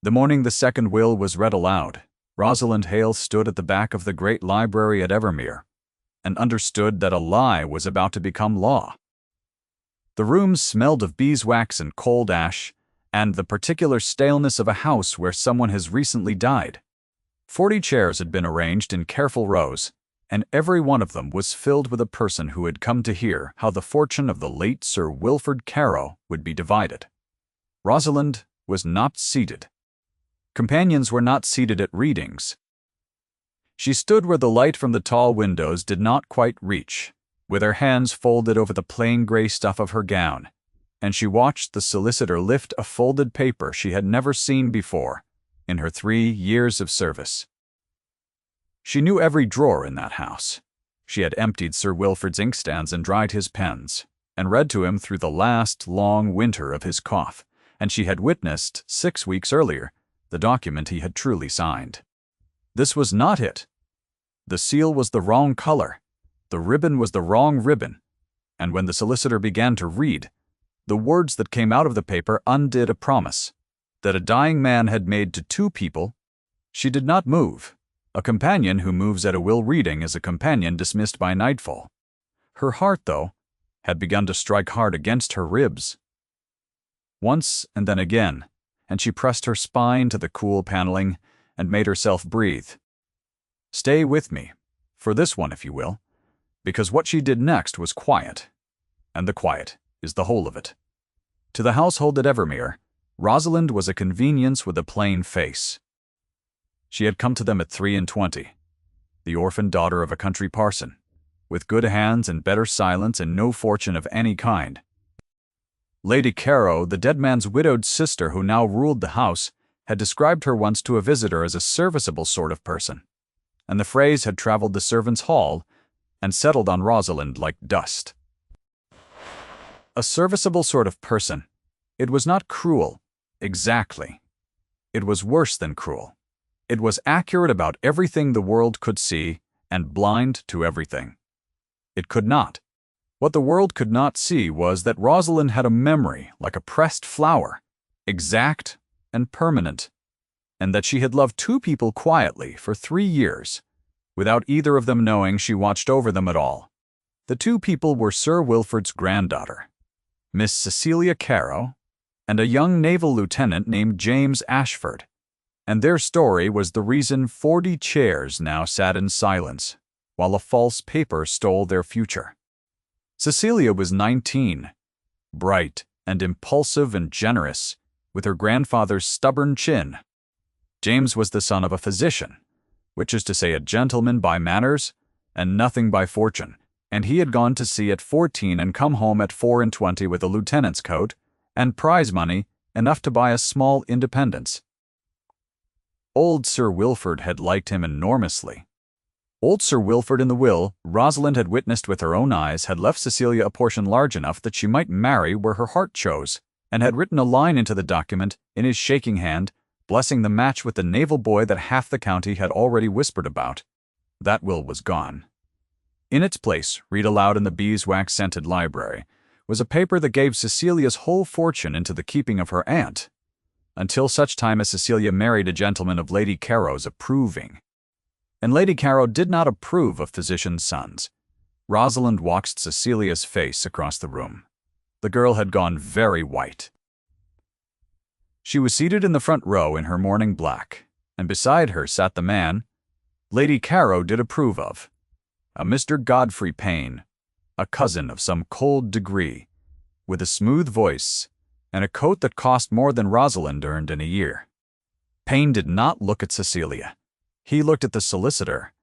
The morning the second will was read aloud, Rosalind Hale stood at the back of the great library at Evermere and understood that a lie was about to become law. The rooms smelled of beeswax and cold ash, and the particular staleness of a house where someone has recently died. 40 chairs had been arranged in careful rows, and every one of them was filled with a person who had come to hear how the fortune of the late Sir Wilfrid Carow would be divided. Rosalind was not seated. Companions were not seated at readings. She stood where the light from the tall windows did not quite reach, with her hands folded over the plain gray stuff of her gown, and she watched the solicitor lift a folded paper she had never seen before in her 3 years of service. She knew every drawer in that house. She had emptied Sir Wilfrid's inkstands and dried his pens, and read to him through the last long winter of his cough, and she had witnessed, 6 weeks earlier, the document he had truly signed. This was not it. The seal was the wrong color. The ribbon was the wrong ribbon. And when the solicitor began to read, the words that came out of the paper undid a promise that a dying man had made to 2 people. She did not move. A companion who moves at a will reading is a companion dismissed by nightfall. Her heart, though, had begun to strike hard against her ribs. Once and then again, and she pressed her spine to the cool paneling and made herself breathe. Stay with me, for this one if you will, because what she did next was quiet, and the quiet is the whole of it. To the household at Evermere, Rosalind was a convenience with a plain face. She had come to them at 23, the orphan daughter of a country parson, with good hands and better silence and no fortune of any kind. Lady Carow, the dead man's widowed sister who now ruled the house, had described her once to a visitor as a serviceable sort of person, and the phrase had traveled the servants' hall and settled on Rosalind like dust. A serviceable sort of person. It was not cruel, exactly. It was worse than cruel. It was accurate about everything the world could see and blind to everything it could not. What the world could not see was that Rosalind had a memory like a pressed flower, exact and permanent, and that she had loved 2 people quietly for 3 years, without either of them knowing she watched over them at all. The 2 people were Sir Wilfrid's granddaughter, Miss Cecilia Carow, and a young naval lieutenant named James Ashford, and their story was the reason 40 chairs now sat in silence, while a false paper stole their future. Cecilia was 19, bright and impulsive and generous, with her grandfather's stubborn chin. James was the son of a physician, which is to say a gentleman by manners and nothing by fortune, and he had gone to sea at 14 and come home at 24 with a lieutenant's coat and prize money enough to buy a small independence. Old Sir Wilfrid had liked him enormously. Old Sir Wilfrid in the will, Rosalind had witnessed with her own eyes, had left Cecilia a portion large enough that she might marry where her heart chose, and had written a line into the document, in his shaking hand, blessing the match with the naval boy that half the county had already whispered about. That will was gone. In its place, read aloud in the beeswax-scented library, was a paper that gave Cecilia's whole fortune into the keeping of her aunt, until such time as Cecilia married a gentleman of Lady Carow's approving. And Lady Carow did not approve of physicians' sons. Rosalind watched Cecilia's face across the room. The girl had gone very white. She was seated in the front row in her morning black, and beside her sat the man Lady Carow did approve of, a Mr. Godfrey Payne, a cousin of some cold degree, with a smooth voice and a coat that cost more than Rosalind earned in a year. Payne did not look at Cecilia. He looked at the solicitor,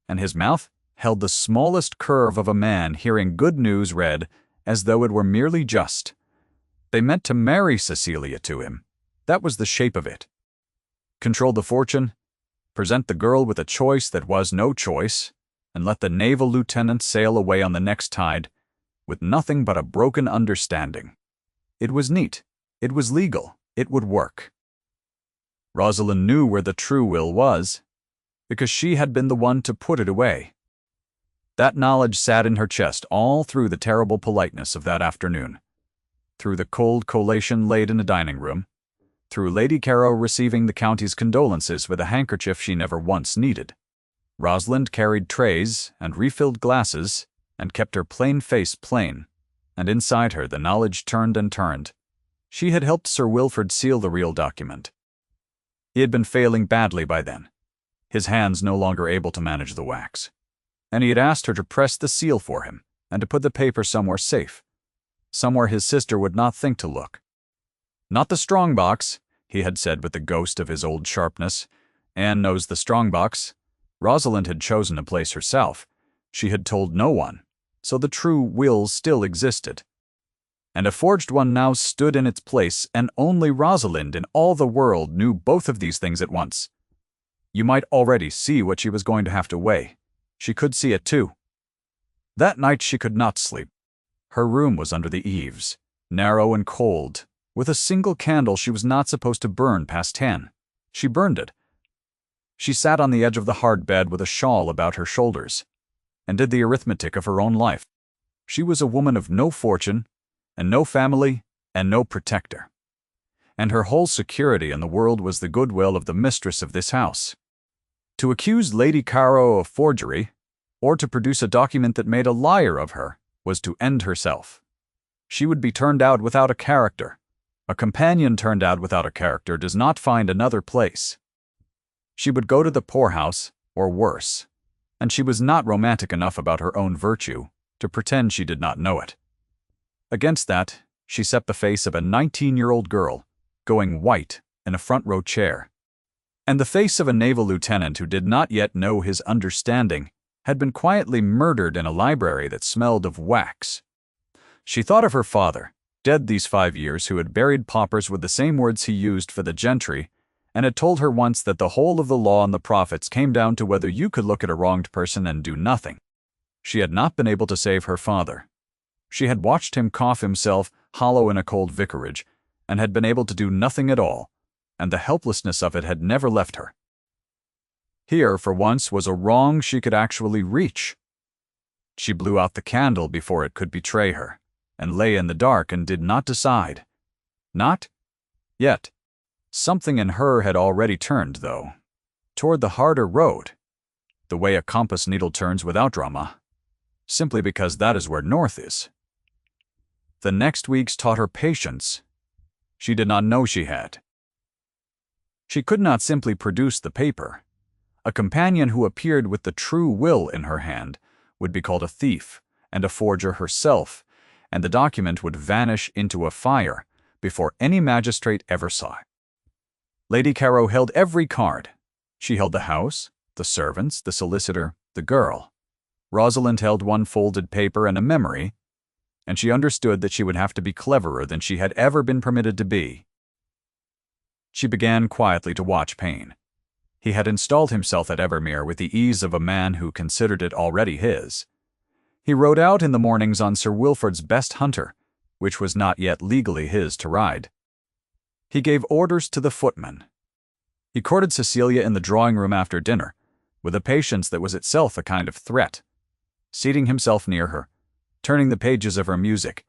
and his mouth held the smallest curve of a man hearing good news read as though it were merely just. They meant to marry Cecilia to him. That was the shape of it. Control the fortune, present the girl with a choice that was no choice, and let the naval lieutenant sail away on the next tide, with nothing but a broken understanding. It was neat. It was legal. It would work. Rosalind knew where the true will was, because she had been the one to put it away. That knowledge sat in her chest all through the terrible politeness of that afternoon, through the cold collation laid in the dining room, through Lady Caro receiving the county's condolences with a handkerchief she never once needed. Rosalind carried trays and refilled glasses and kept her plain face plain, and inside her the knowledge turned and turned. She had helped Sir Wilfrid seal the real document. He had been failing badly by then, his hands no longer able to manage the wax, and he had asked her to press the seal for him and to put the paper somewhere safe, somewhere his sister would not think to look. "Not the strong box," he had said with the ghost of his old sharpness. "Anne knows the strong box." Rosalind had chosen a place herself. She had told no one, so the true will still existed. And a forged one now stood in its place, and only Rosalind in all the world knew both of these things at once. You might already see what she was going to have to weigh. She could see it too. That night she could not sleep. Her room was under the eaves, narrow and cold, with a single candle she was not supposed to burn past 10. She burned it. She sat on the edge of the hard bed with a shawl about her shoulders, and did the arithmetic of her own life. She was a woman of no fortune, and no family, and no protector. And her whole security in the world was the goodwill of the mistress of this house. To accuse Lady Caro of forgery, or to produce a document that made a liar of her, was to end herself. She would be turned out without a character. A companion turned out without a character does not find another place. She would go to the poorhouse, or worse, and she was not romantic enough about her own virtue to pretend she did not know it. Against that, she set the face of a 19-year-old girl, going white in a front-row chair, and the face of a naval lieutenant who did not yet know his understanding had been quietly murdered in a library that smelled of wax. She thought of her father, dead these 5 years, who had buried paupers with the same words he used for the gentry, and had told her once that the whole of the law and the prophets came down to whether you could look at a wronged person and do nothing. She had not been able to save her father. She had watched him cough himself hollow in a cold vicarage, and had been able to do nothing at all, and the helplessness of it had never left her. Here, for once, was a wrong she could actually reach. She blew out the candle before it could betray her, and lay in the dark and did not decide. Not yet. Something in her had already turned, though, toward the harder road, the way a compass needle turns without drama, simply because that is where north is. The next weeks taught her patience. She did not know she had. She could not simply produce the paper. A companion who appeared with the true will in her hand would be called a thief and a forger herself, and the document would vanish into a fire before any magistrate ever saw it. Lady Caro held every card. She held the house, the servants, the solicitor, the girl. Rosalind held one folded paper and a memory, and she understood that she would have to be cleverer than she had ever been permitted to be. She began quietly to watch Payne. He had installed himself at Evermere with the ease of a man who considered it already his. He rode out in the mornings on Sir Wilfrid's best hunter, which was not yet legally his to ride. He gave orders to the footman. He courted Cecilia in the drawing-room after dinner, with a patience that was itself a kind of threat, seating himself near her, turning the pages of her music,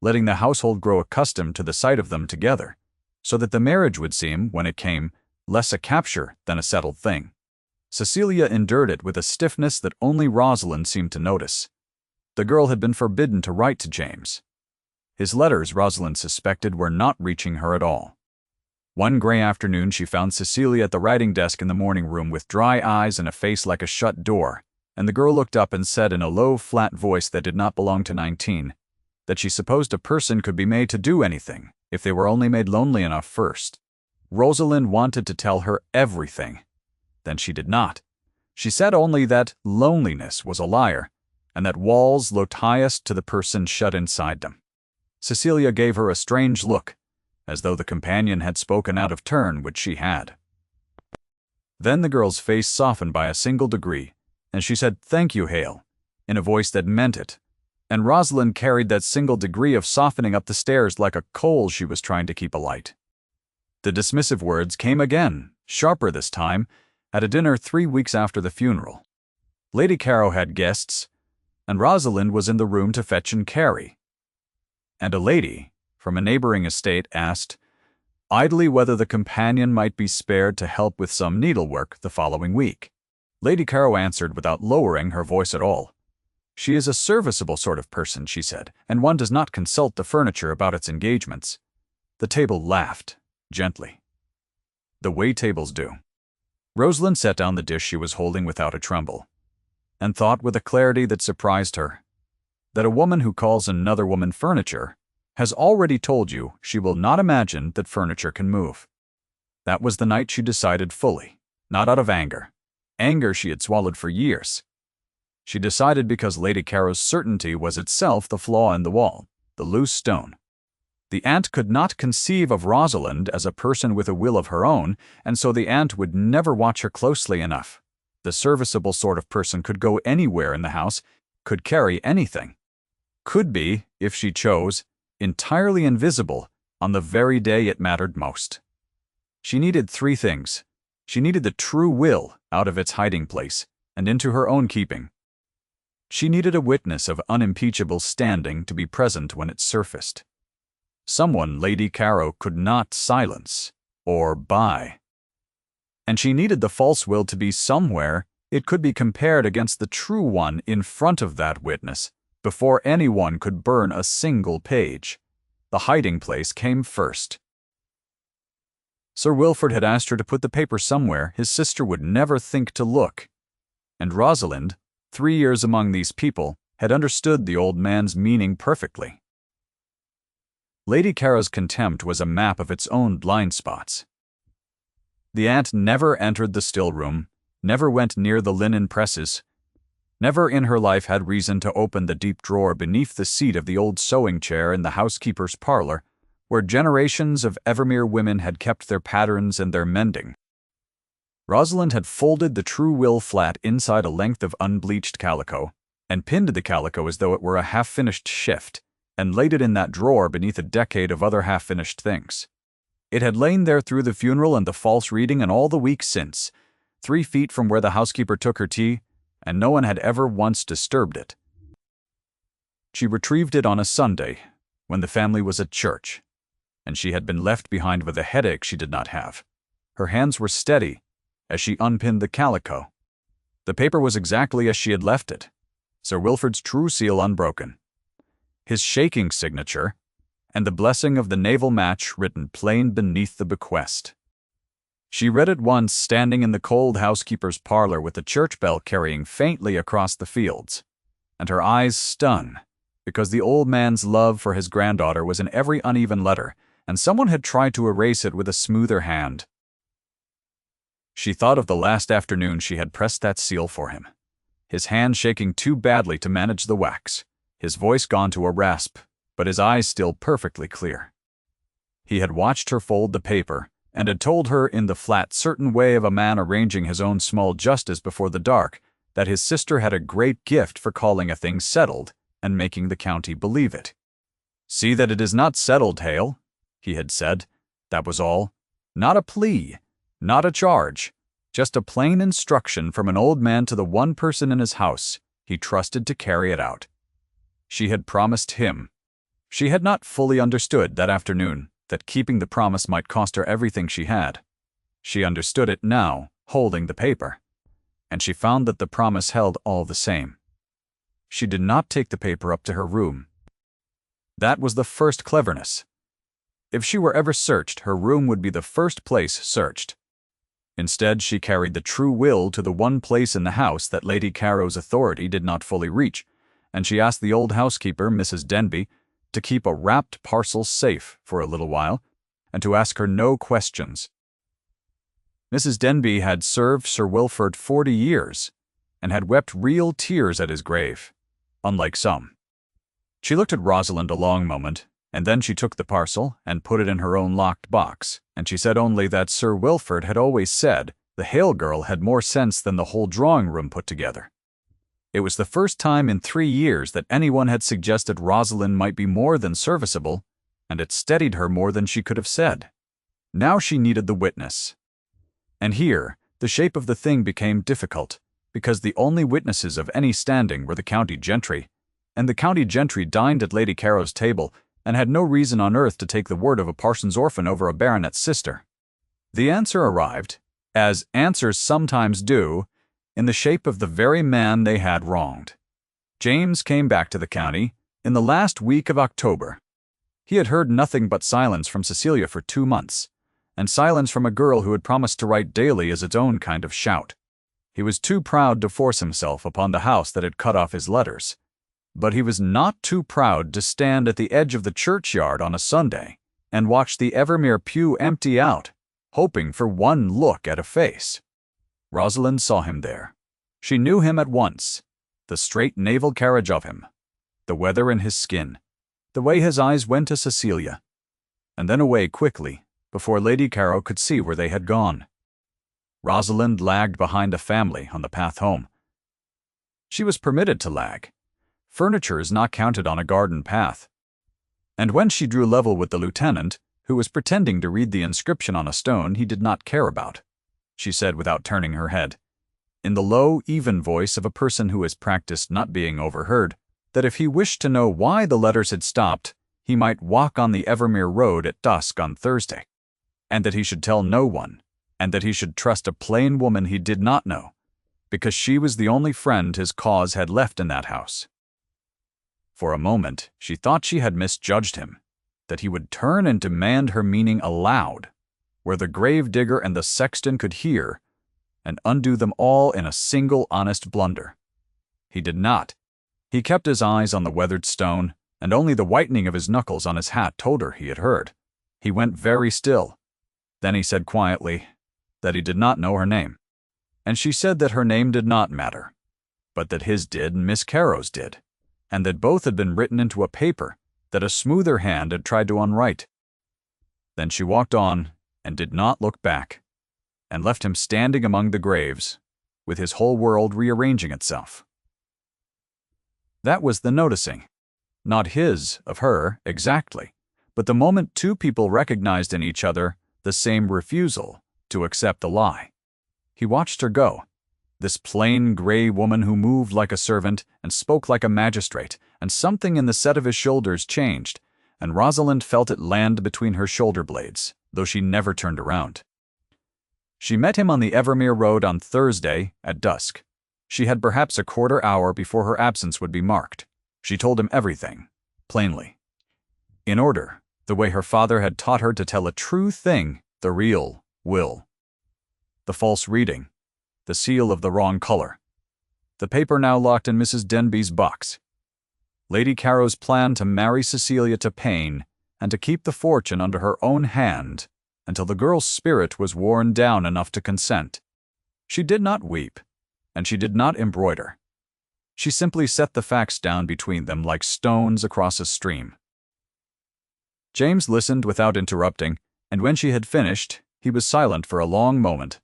letting the household grow accustomed to the sight of them together, so that the marriage would seem, when it came, less a capture than a settled thing. Cecilia endured it with a stiffness that only Rosalind seemed to notice. The girl had been forbidden to write to James. His letters, Rosalind suspected, were not reaching her at all. One gray afternoon she found Cecilia at the writing desk in the morning room with dry eyes and a face like a shut door, and the girl looked up and said in a low, flat voice that did not belong to 19, that she supposed a person could be made to do anything if they were only made lonely enough first. Rosalind wanted to tell her everything. Then she did not. She said only that loneliness was a liar, and that walls looked highest to the person shut inside them. Cecilia gave her a strange look, as though the companion had spoken out of turn, which she had. Then the girl's face softened by a single degree, and she said, "Thank you, Hale," in a voice that meant it, and Rosalind carried that single degree of softening up the stairs like a coal she was trying to keep alight. The dismissive words came again, sharper this time, at a dinner 3 weeks after the funeral. Lady Caro had guests, and Rosalind was in the room to fetch and carry. And a lady from a neighboring estate asked, idly whether the companion might be spared to help with some needlework the following week. Lady Caro answered without lowering her voice at all. She is a serviceable sort of person, she said, and one does not consult the furniture about its engagements. The table laughed, gently. The way tables do. Rosalind set down the dish she was holding without a tremble, and thought with a clarity that surprised her, that a woman who calls another woman furniture has already told you she will not imagine that furniture can move. That was the night she decided fully, not out of anger. Anger she had swallowed for years. She decided because Lady Caro's certainty was itself the flaw in the wall, the loose stone. The aunt could not conceive of Rosalind as a person with a will of her own, and so the aunt would never watch her closely enough. The serviceable sort of person could go anywhere in the house, could carry anything, could be, if she chose, entirely invisible on the very day it mattered most. She needed three things. She needed the true will out of its hiding place and into her own keeping. She needed a witness of unimpeachable standing to be present when it surfaced. Someone Lady Caro could not silence or buy. And she needed the false will to be somewhere it could be compared against the true one in front of that witness before anyone could burn a single page. The hiding place came first. Sir Wilfrid had asked her to put the paper somewhere his sister would never think to look. And Rosalind, 3 years among these people, had understood the old man's meaning perfectly. Lady Caro's contempt was a map of its own blind spots. The aunt never entered the still room, never went near the linen presses, never in her life had reason to open the deep drawer beneath the seat of the old sewing chair in the housekeeper's parlor, where generations of Evermere women had kept their patterns and their mending. Rosalind had folded the true will flat inside a length of unbleached calico, and pinned the calico as though it were a half-finished shift, and laid it in that drawer beneath a decade of other half-finished things. It had lain there through the funeral and the false reading and all the weeks since, 3 feet from where the housekeeper took her tea, and no one had ever once disturbed it. She retrieved it on a Sunday, when the family was at church, and she had been left behind with a headache she did not have. Her hands were steady as she unpinned the calico. The paper was exactly as she had left it, Sir Wilfrid's true seal unbroken, his shaking signature, and the blessing of the naval match written plain beneath the bequest. She read it once standing in the cold housekeeper's parlor with the church bell carrying faintly across the fields, and her eyes stung, because the old man's love for his granddaughter was in every uneven letter, and someone had tried to erase it with a smoother hand. She thought of the last afternoon she had pressed that seal for him, his hand shaking too badly to manage the wax, his voice gone to a rasp, but his eyes still perfectly clear. He had watched her fold the paper, and had told her in the flat, certain way of a man arranging his own small justice before the dark that his sister had a great gift for calling a thing settled and making the county believe it. "See that it is not settled, Hale," he had said. That was all. Not a plea, not a charge, just a plain instruction from an old man to the one person in his house he trusted to carry it out. She had promised him. She had not fully understood that afternoon that keeping the promise might cost her everything she had. She understood it now, holding the paper, and she found that the promise held all the same. She did not take the paper up to her room. That was the first cleverness. If she were ever searched, her room would be the first place searched. Instead, she carried the true will to the one place in the house that Lady Caro's authority did not fully reach, and she asked the old housekeeper, Mrs. Denby, to keep a wrapped parcel safe for a little while, and to ask her no questions. Mrs. Denby had served Sir Wilfrid 40 years, and had wept real tears at his grave, unlike some. She looked at Rosalind a long moment, and then she took the parcel and put it in her own locked box, and she said only that Sir Wilfrid had always said the Hale girl had more sense than the whole drawing-room put together. It was the first time in 3 years that anyone had suggested Rosalind might be more than serviceable, and it steadied her more than she could have said. Now she needed the witness. And here, the shape of the thing became difficult, because the only witnesses of any standing were the county gentry, and the county gentry dined at Lady Caro's table and had no reason on earth to take the word of a parson's orphan over a baronet's sister. The answer arrived, as answers sometimes do, in the shape of the very man they had wronged. James came back to the county in the last week of October. He had heard nothing but silence from Cecilia for 2 months, and silence from a girl who had promised to write daily as its own kind of shout. He was too proud to force himself upon the house that had cut off his letters, but he was not too proud to stand at the edge of the churchyard on a Sunday and watch the Evermere pew empty out, hoping for one look at a face. Rosalind saw him there. She knew him at once, the straight naval carriage of him, the weather in his skin, the way his eyes went to Cecilia, and then away quickly before Lady Caro could see where they had gone. Rosalind lagged behind a family on the path home. She was permitted to lag. Furniture is not counted on a garden path. And when she drew level with the lieutenant, who was pretending to read the inscription on a stone he did not care about, she said without turning her head, in the low, even voice of a person who has practiced not being overheard, that if he wished to know why the letters had stopped, he might walk on the Evermere road at dusk on Thursday, and that he should tell no one, and that he should trust a plain woman he did not know, because she was the only friend his cause had left in that house. For a moment, she thought she had misjudged him, that he would turn and demand her meaning aloud, where the grave-digger and the sexton could hear, and undo them all in a single honest blunder. He did not. He kept his eyes on the weathered stone, and only the whitening of his knuckles on his hat told her he had heard. He went very still. Then he said quietly that he did not know her name, and she said that her name did not matter, but that his did and Miss Caro's did, and that both had been written into a paper that a smoother hand had tried to unwrite. Then she walked on and did not look back, and left him standing among the graves, with his whole world rearranging itself. That was the noticing. Not his, of her, exactly, but the moment two people recognized in each other the same refusal to accept the lie. He watched her go, this plain gray woman who moved like a servant and spoke like a magistrate, and something in the set of his shoulders changed, and Rosalind felt it land between her shoulder blades, though she never turned around. She met him on the Evermere road on Thursday at dusk. She had perhaps a quarter hour before her absence would be marked. She told him everything, plainly, in order, the way her father had taught her to tell a true thing, the real will. The false reading, the seal of the wrong color, the paper now locked in Mrs. Denby's box, Lady Caro's plan to marry Cecilia to Payne and to keep the fortune under her own hand until the girl's spirit was worn down enough to consent. She did not weep, and she did not embroider. She simply set the facts down between them like stones across a stream. James listened without interrupting, and when she had finished, he was silent for a long moment,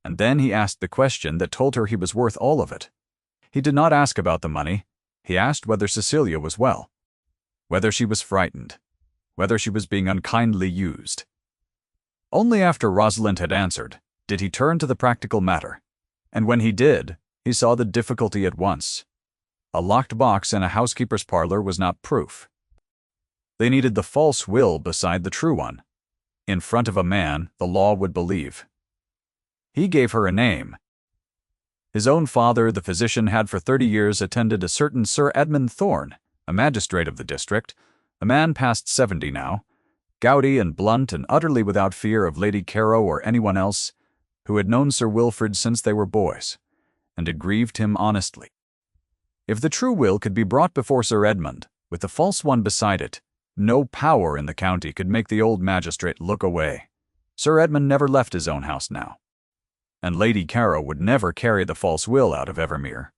and then he asked the question that told her he was worth all of it. He did not ask about the money. He asked whether Cecilia was well, whether she was frightened, whether she was being unkindly used. Only after Rosalind had answered did he turn to the practical matter, and when he did, he saw the difficulty at once. A locked box in a housekeeper's parlor was not proof. They needed the false will beside the true one. In front of a man the law would believe. He gave her a name. His own father, the physician, had for 30 years attended a certain Sir Edmund Thorne, a magistrate of the district, a man past 70 now, gouty and blunt and utterly without fear of Lady Caro or anyone else, who had known Sir Wilfrid since they were boys, and had grieved him honestly. If the true will could be brought before Sir Edmund, with the false one beside it, no power in the county could make the old magistrate look away. Sir Edmund never left his own house now, and Lady Caro would never carry the false will out of Evermere.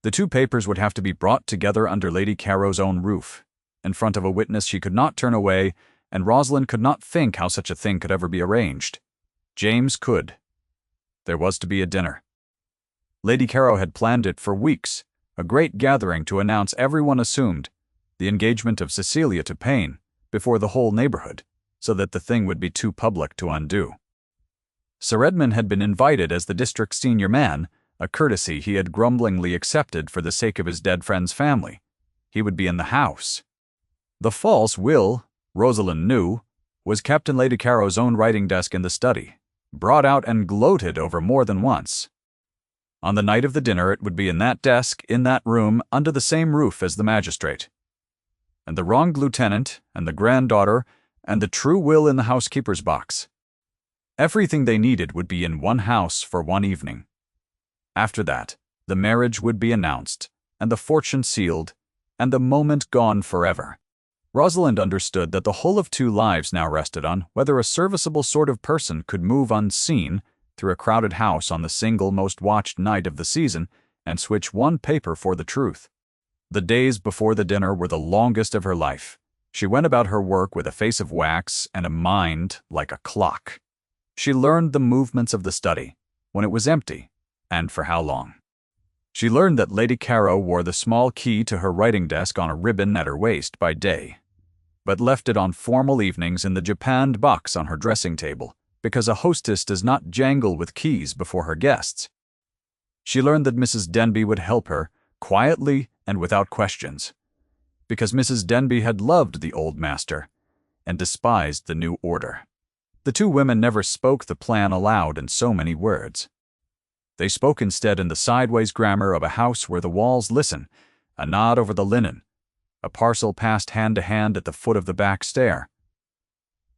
The two papers would have to be brought together under Lady Caro's own roof, in front of a witness she could not turn away, and Rosalind could not think how such a thing could ever be arranged. James could. There was to be a dinner. Lady Caro had planned it for weeks, a great gathering to announce, everyone assumed, the engagement of Cecilia to Payne before the whole neighborhood, so that the thing would be too public to undo. Sir Edmund had been invited as the district's senior man, a courtesy he had grumblingly accepted for the sake of his dead friend's family. He would be in the house. The false will, Rosalind knew, was kept in Lady Caro's own writing desk in the study, brought out and gloated over more than once. On the night of the dinner it would be in that desk, in that room, under the same roof as the magistrate. And the wronged lieutenant, and the granddaughter, and the true will in the housekeeper's box. Everything they needed would be in one house for one evening. After that, the marriage would be announced, and the fortune sealed, and the moment gone forever. Rosalind understood that the whole of two lives now rested on whether a serviceable sort of person could move unseen through a crowded house on the single most watched night of the season and switch one paper for the truth. The days before the dinner were the longest of her life. She went about her work with a face of wax and a mind like a clock. She learned the movements of the study, when it was empty, and for how long. She learned that Lady Caro wore the small key to her writing desk on a ribbon at her waist by day, but left it on formal evenings in the japanned box on her dressing table, because a hostess does not jangle with keys before her guests. She learned that Mrs. Denby would help her, quietly and without questions, because Mrs. Denby had loved the old master and despised the new order. The two women never spoke the plan aloud in so many words. They spoke instead in the sideways grammar of a house where the walls listen, a nod over the linen, a parcel passed hand to hand at the foot of the back stair.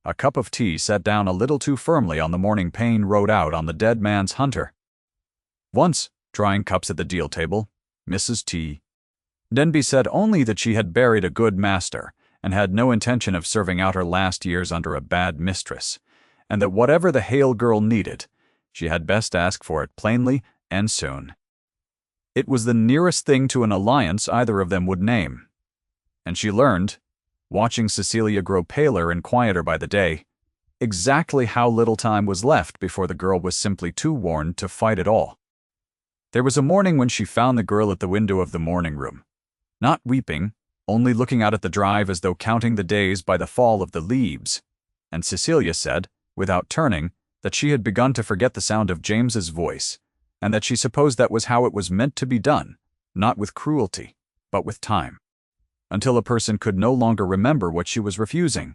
A cup of tea set down a little too firmly on the morning Payne wrote out on the dead man's hunter. Once, trying cups at the deal table, Mrs. T. Denby said only that she had buried a good master and had no intention of serving out her last years under a bad mistress, and that whatever the Hale girl needed, she had best ask for it plainly and soon. It was the nearest thing to an alliance either of them would name. And she learned, watching Cecilia grow paler and quieter by the day, exactly how little time was left before the girl was simply too worn to fight at all. There was a morning when she found the girl at the window of the morning room, not weeping, only looking out at the drive as though counting the days by the fall of the leaves, and Cecilia said, without turning, that she had begun to forget the sound of James's voice, and that she supposed that was how it was meant to be done, not with cruelty, but with time, until a person could no longer remember what she was refusing.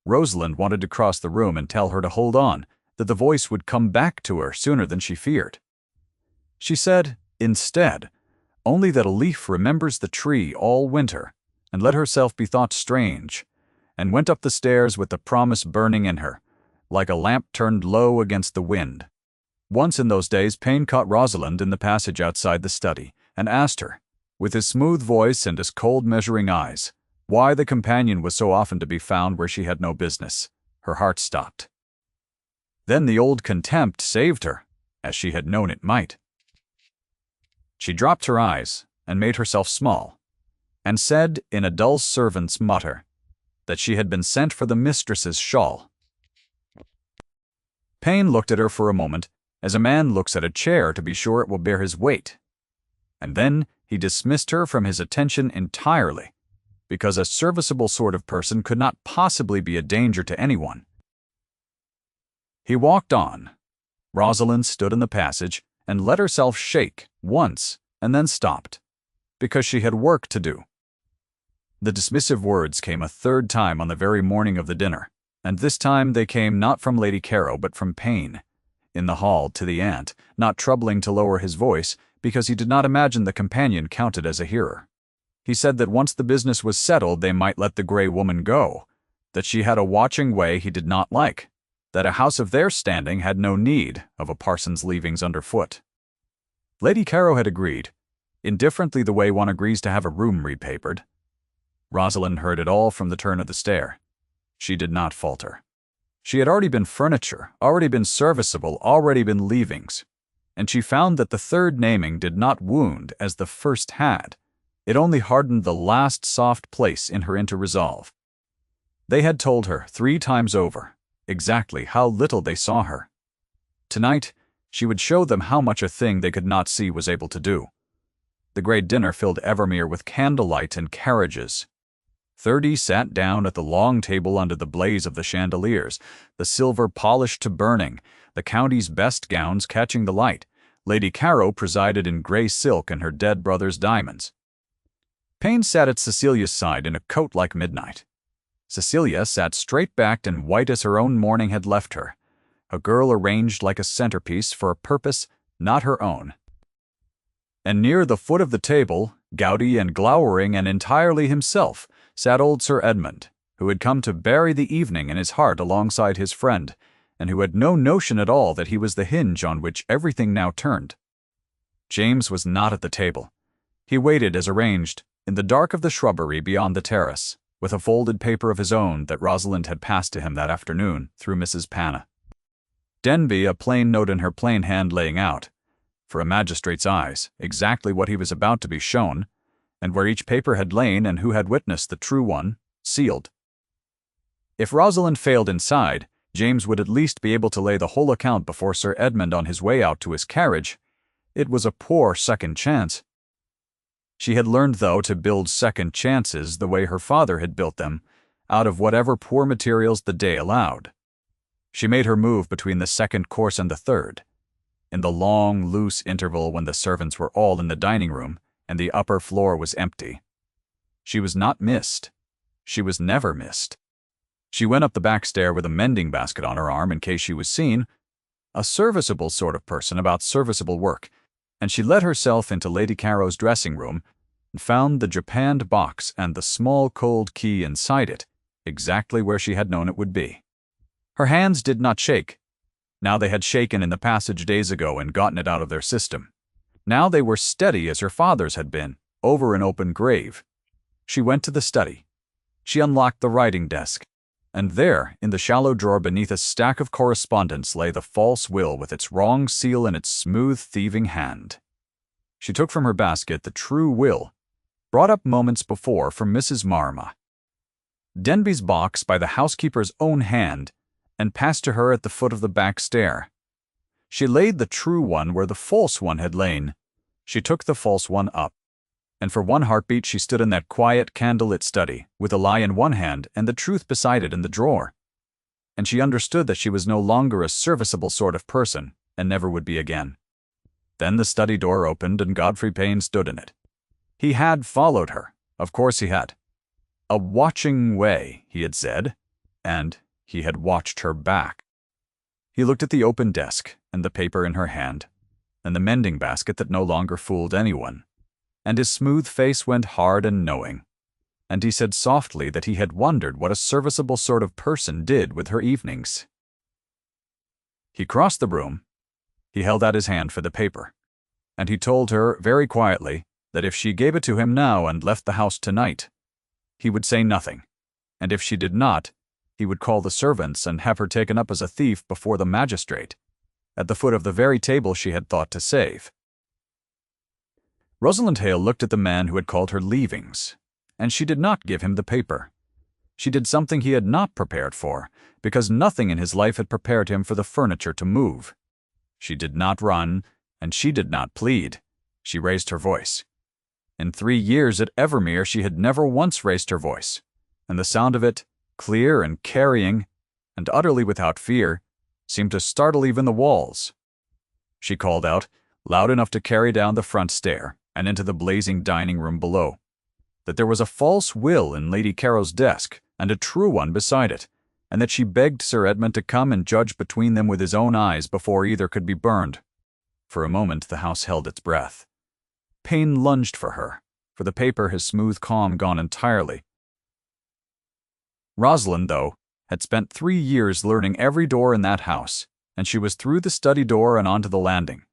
Rosalind wanted to cross the room and tell her to hold on, that the voice would come back to her sooner than she feared. She said, instead, only that a leaf remembers the tree all winter, and let herself be thought strange, and went up the stairs with the promise burning in her, like a lamp turned low against the wind. Once in those days Payne caught Rosalind in the passage outside the study, and asked her, with his smooth voice and his cold measuring eyes, why the companion was so often to be found where she had no business. Her heart stopped. Then the old contempt saved her, as she had known it might. She dropped her eyes, and made herself small, and said in a dull servant's mutter, that she had been sent for the mistress's shawl. Payne looked at her for a moment, as a man looks at a chair to be sure it will bear his weight, and then he dismissed her from his attention entirely, because a serviceable sort of person could not possibly be a danger to anyone. He walked on. Rosalind stood in the passage and let herself shake once and then stopped, because she had work to do. The dismissive words came a third time on the very morning of the dinner, and this time they came not from Lady Caro but from Payne, in the hall to the aunt, not troubling to lower his voice, because he did not imagine the companion counted as a hearer. He said that once the business was settled they might let the gray woman go, that she had a watching way he did not like, that a house of their standing had no need of a parson's leavings underfoot. Lady Caro had agreed, indifferently the way one agrees to have a room repapered. Rosalind heard it all from the turn of the stair. She did not falter. She had already been furniture, already been serviceable, already been leavings, and she found that the third naming did not wound as the first had. It only hardened the last soft place in her into resolve. They had told her 3 times over exactly how little they saw her. Tonight, she would show them how much a thing they could not see was able to do. The great dinner filled Evermere with candlelight and carriages. 30 sat down at the long table under the blaze of the chandeliers, the silver polished to burning, the county's best gowns catching the light. Lady Caro presided in gray silk and her dead brother's diamonds. Payne sat at Cecilia's side in a coat like midnight. Cecilia sat straight-backed and white as her own morning had left her, a girl arranged like a centerpiece for a purpose not her own. And near the foot of the table, gouty and glowering and entirely himself, sat old Sir Edmund, who had come to bury the evening in his heart alongside his friend, and who had no notion at all that he was the hinge on which everything now turned. James was not at the table. He waited as arranged, in the dark of the shrubbery beyond the terrace, with a folded paper of his own that Rosalind had passed to him that afternoon through Mrs. Panna. Denby, a plain note in her plain hand laying out, for a magistrate's eyes, exactly what he was about to be shown, and where each paper had lain and who had witnessed the true one, sealed. If Rosalind failed inside, James would at least be able to lay the whole account before Sir Edmund on his way out to his carriage. It was a poor second chance. She had learned, though, to build second chances the way her father had built them, out of whatever poor materials the day allowed. She made her move between the second course and the third, in the long, loose interval when the servants were all in the dining room and the upper floor was empty. She was not missed. She was never missed. She went up the back stair with a mending basket on her arm in case she was seen, a serviceable sort of person about serviceable work, and she let herself into Lady Caro's dressing room and found the japanned box and the small cold key inside it, exactly where she had known it would be. Her hands did not shake. Now they had shaken in the passage days ago and gotten it out of their system. Now they were steady as her father's had been, over an open grave. She went to the study. She unlocked the writing desk, and there, in the shallow drawer beneath a stack of correspondence, lay the false will with its wrong seal in its smooth, thieving hand. She took from her basket the true will, brought up moments before from Mrs. Marma. Denby's box by the housekeeper's own hand, and passed to her at the foot of the back stair. She laid the true one where the false one had lain. She took the false one up, and for one heartbeat she stood in that quiet, candlelit study, with a lie in one hand and the truth beside it in the drawer. And she understood that she was no longer a serviceable sort of person, and never would be again. Then the study door opened and Godfrey Payne stood in it. He had followed her. Of course he had. A watching way, he had said, and he had watched her back. He looked at the open desk, and the paper in her hand, and the mending basket that no longer fooled anyone, and his smooth face went hard and knowing, and he said softly that he had wondered what a serviceable sort of person did with her evenings. He crossed the room. He held out his hand for the paper, and he told her very quietly that if she gave it to him now and left the house tonight, he would say nothing, and if she did not, he would call the servants and have her taken up as a thief before the magistrate, at the foot of the very table she had thought to save. Rosalind Hale looked at the man who had called her leavings, and she did not give him the paper. She did something he had not prepared for, because nothing in his life had prepared him for the furniture to move. She did not run, and she did not plead. She raised her voice. In 3 years at Evermere she had never once raised her voice, and the sound of it, clear and carrying, and utterly without fear, seemed to startle even the walls. She called out, loud enough to carry down the front stair and into the blazing dining room below, that there was a false will in Lady Caro's desk and a true one beside it, and that she begged Sir Edmund to come and judge between them with his own eyes before either could be burned. For a moment the house held its breath. Payne lunged for her, for the paper his smooth calm gone entirely. Rosalind, though, had spent 3 years learning every door in that house, and she was through the study door and onto the landing.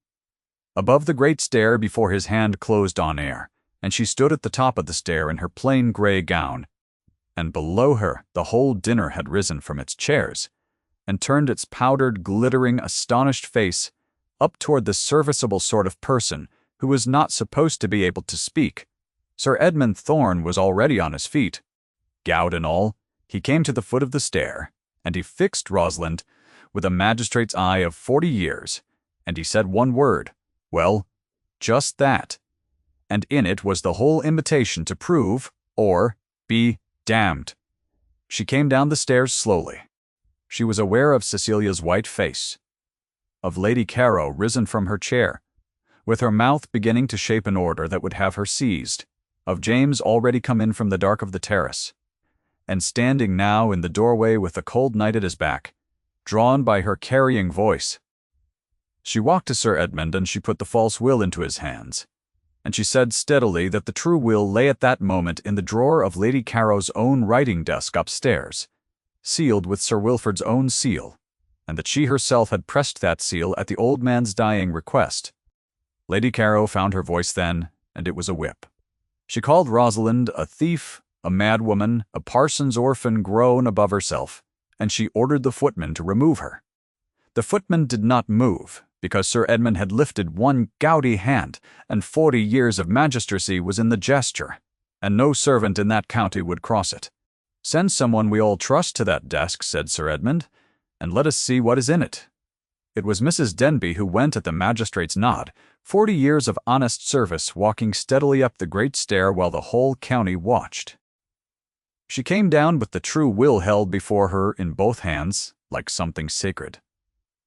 Above the great stair before his hand closed on air, and she stood at the top of the stair in her plain gray gown, and below her the whole dinner had risen from its chairs, and turned its powdered, glittering, astonished face up toward the serviceable sort of person who was not supposed to be able to speak. Sir Edmund Thorne was already on his feet. Gout and all, he came to the foot of the stair, and he fixed Rosalind with a magistrate's eye of 40 years, and he said one word, well, just that, and in it was the whole invitation to prove, or be damned. She came down the stairs slowly. She was aware of Cecilia's white face, of Lady Caro risen from her chair, with her mouth beginning to shape an order that would have her seized, of James already come in from the dark of the terrace, and standing now in the doorway with the cold night at his back, drawn by her carrying voice. She walked to Sir Edmund and she put the false will into his hands, and she said steadily that the true will lay at that moment in the drawer of Lady Carrow's own writing desk upstairs, sealed with Sir Wilfrid's own seal, and that she herself had pressed that seal at the old man's dying request. Lady Carrow found her voice then, and it was a whip. She called Rosalind a thief, a madwoman, a parson's orphan grown above herself, and she ordered the footman to remove her. The footman did not move, because Sir Edmund had lifted one gouty hand, and 40 years of magistracy was in the gesture, and no servant in that county would cross it. "Send someone we all trust to that desk," said Sir Edmund, "and let us see what is in it." It was Mrs. Denby who went at the magistrate's nod, 40 years of honest service walking steadily up the great stair while the whole county watched. She came down with the true will held before her in both hands, like something sacred.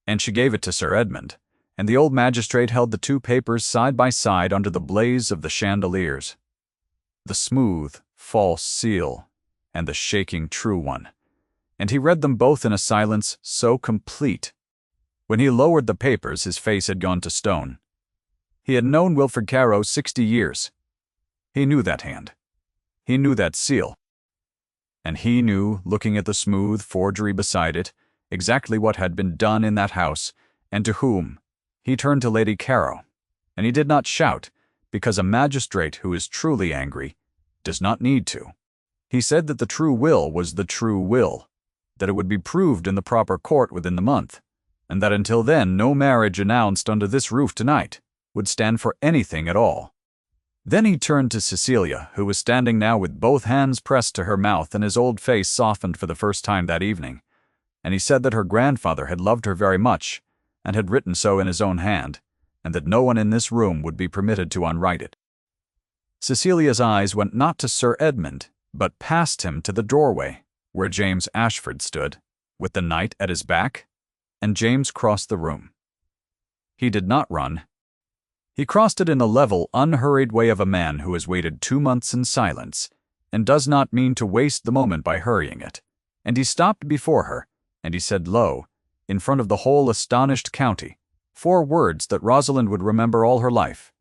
And she gave it to Sir Edmund, and the old magistrate held the two papers side by side under the blaze of the chandeliers. The smooth, false seal, and the shaking true one. And he read them both in a silence so complete. When he lowered the papers, his face had gone to stone. He had known Wilfrid Carrow 60 years. He knew that hand. He knew that seal. And he knew, looking at the smooth forgery beside it, exactly what had been done in that house, and to whom. He turned to Lady Carrow, and he did not shout, because a magistrate who is truly angry does not need to. He said that the true will was the true will, that it would be proved in the proper court within the month, and that until then no marriage announced under this roof tonight would stand for anything at all. Then he turned to Cecilia, who was standing now with both hands pressed to her mouth and his old face softened for the first time that evening, and he said that her grandfather had loved her very much, and had written so in his own hand, and that no one in this room would be permitted to unwrite it. Cecilia's eyes went not to Sir Edmund, but past him to the doorway, where James Ashford stood, with the knight at his back, and James crossed the room. He did not run. He crossed it in the level, unhurried way of a man who has waited 2 months in silence, and does not mean to waste the moment by hurrying it. And he stopped before her, and he said low, in front of the whole astonished county, 4 words that Rosalind would remember all her life.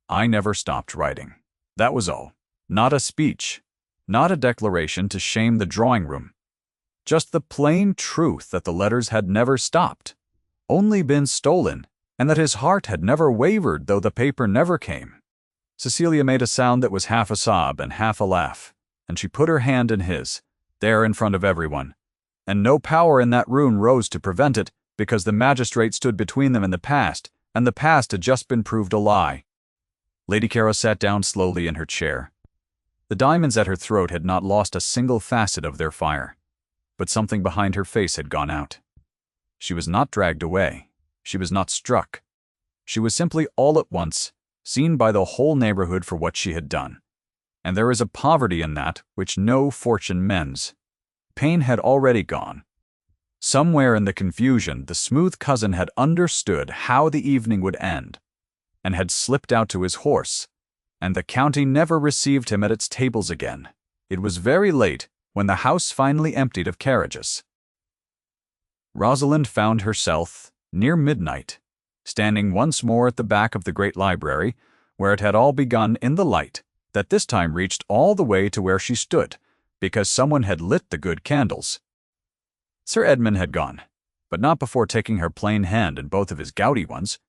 "I never stopped writing." That was all. Not a speech, not a declaration to shame the drawing-room. Just the plain truth that the letters had never stopped, only been stolen, and that his heart had never wavered though the paper never came. Cecilia made a sound that was half a sob and half a laugh, and she put her hand in his, there in front of everyone, and no power in that room rose to prevent it, because the magistrate stood between them and the past had just been proved a lie. Lady Carrow sat down slowly in her chair. The diamonds at her throat had not lost a single facet of their fire, but something behind her face had gone out. She was not dragged away. She was not struck. She was simply all at once seen by the whole neighborhood for what she had done. And there is a poverty in that which no fortune mends. Pain had already gone. Somewhere in the confusion, the smooth cousin had understood how the evening would end, and had slipped out to his horse, and the county never received him at its tables again. It was very late when the house finally emptied of carriages. Rosalind found herself, near midnight, standing once more at the back of the great library, where it had all begun in the light that this time reached all the way to where she stood, because someone had lit the good candles. Sir Edmund had gone, but not before taking her plain hand in both of his gouty ones,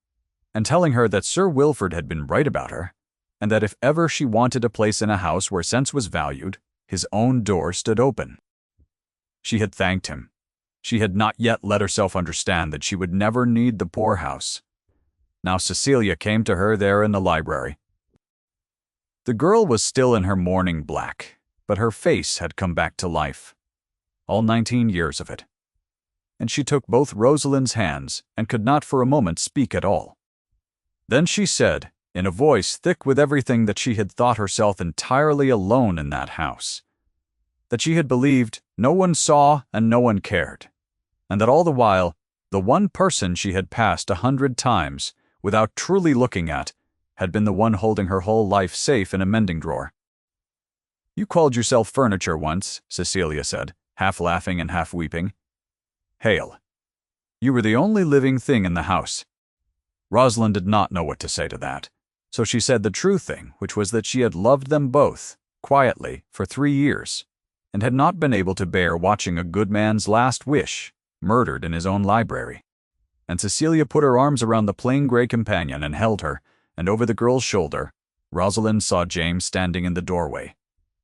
and telling her that Sir Wilfrid had been right about her, and that if ever she wanted a place in a house where sense was valued, his own door stood open. She had thanked him. She had not yet let herself understand that she would never need the poorhouse. Now Cecilia came to her there in the library. The girl was still in her mourning black, but her face had come back to life, all 19 years of it. And she took both Rosalind's hands and could not for a moment speak at all. Then she said, in a voice thick with everything, that she had thought herself entirely alone in that house, that she had believed no one saw and no one cared, and that all the while the one person she had passed 100 times without truly looking at had been the one holding her whole life safe in a mending drawer. You called yourself furniture once, Cecilia said, half laughing and half weeping. Hale, you were the only living thing in the house. Rosalind did not know what to say to that, so she said the true thing, which was that she had loved them both, quietly, for 3 years, and had not been able to bear watching a good man's last wish murdered in his own library. And Cecilia put her arms around the plain gray companion and held her, and over the girl's shoulder, Rosalind saw James standing in the doorway,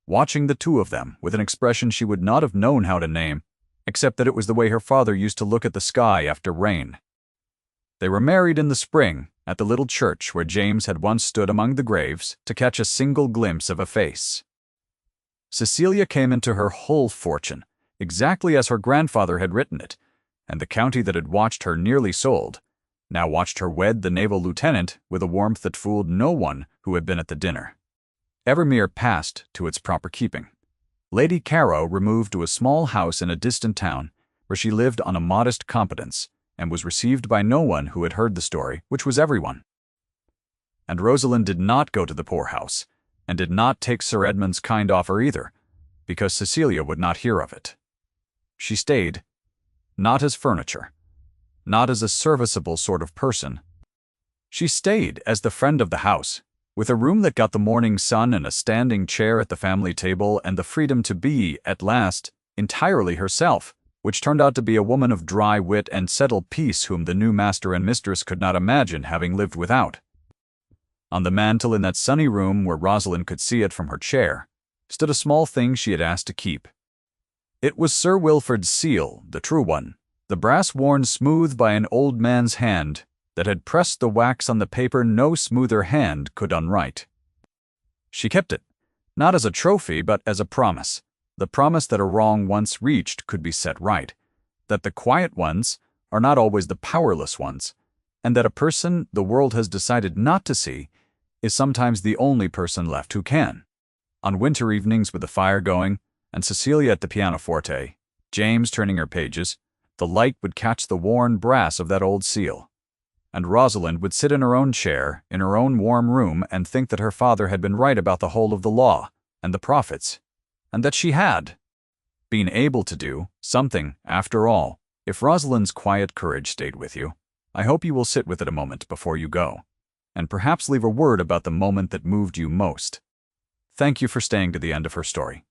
watching the two of them with an expression she would not have known how to name, except that it was the way her father used to look at the sky after rain. They were married in the spring at the little church where James had once stood among the graves to catch a single glimpse of a face. Cecilia came into her whole fortune, exactly as her grandfather had written it, and the county that had watched her nearly sold now watched her wed the naval lieutenant with a warmth that fooled no one who had been at the dinner. Evermere passed to its proper keeping. Lady Caro removed to a small house in a distant town, where she lived on a modest competence, and was received by no one who had heard the story, which was everyone. And Rosalind did not go to the poorhouse, and did not take Sir Edmund's kind offer either, because Cecilia would not hear of it. She stayed, not as furniture, not as a serviceable sort of person. She stayed as the friend of the house, with a room that got the morning sun and a standing chair at the family table and the freedom to be, at last, entirely herself, which turned out to be a woman of dry wit and settled peace whom the new master and mistress could not imagine having lived without. On the mantel in that sunny room where Rosalind could see it from her chair, stood a small thing she had asked to keep. It was Sir Wilfrid's seal, the true one, the brass worn smooth by an old man's hand that had pressed the wax on the paper no smoother hand could unwrite. She kept it, not as a trophy but as a promise, the promise that a wrong once reached could be set right, that the quiet ones are not always the powerless ones, and that a person the world has decided not to see is sometimes the only person left who can. On winter evenings with the fire going, and Cecilia at the pianoforte, James turning her pages, the light would catch the worn brass of that old seal, and Rosalind would sit in her own chair, in her own warm room, and think that her father had been right about the whole of the law and the prophets, and that she had been able to do something, after all. If Rosalind's quiet courage stayed with you, I hope you will sit with it a moment before you go, and perhaps leave a word about the moment that moved you most. Thank you for staying to the end of her story.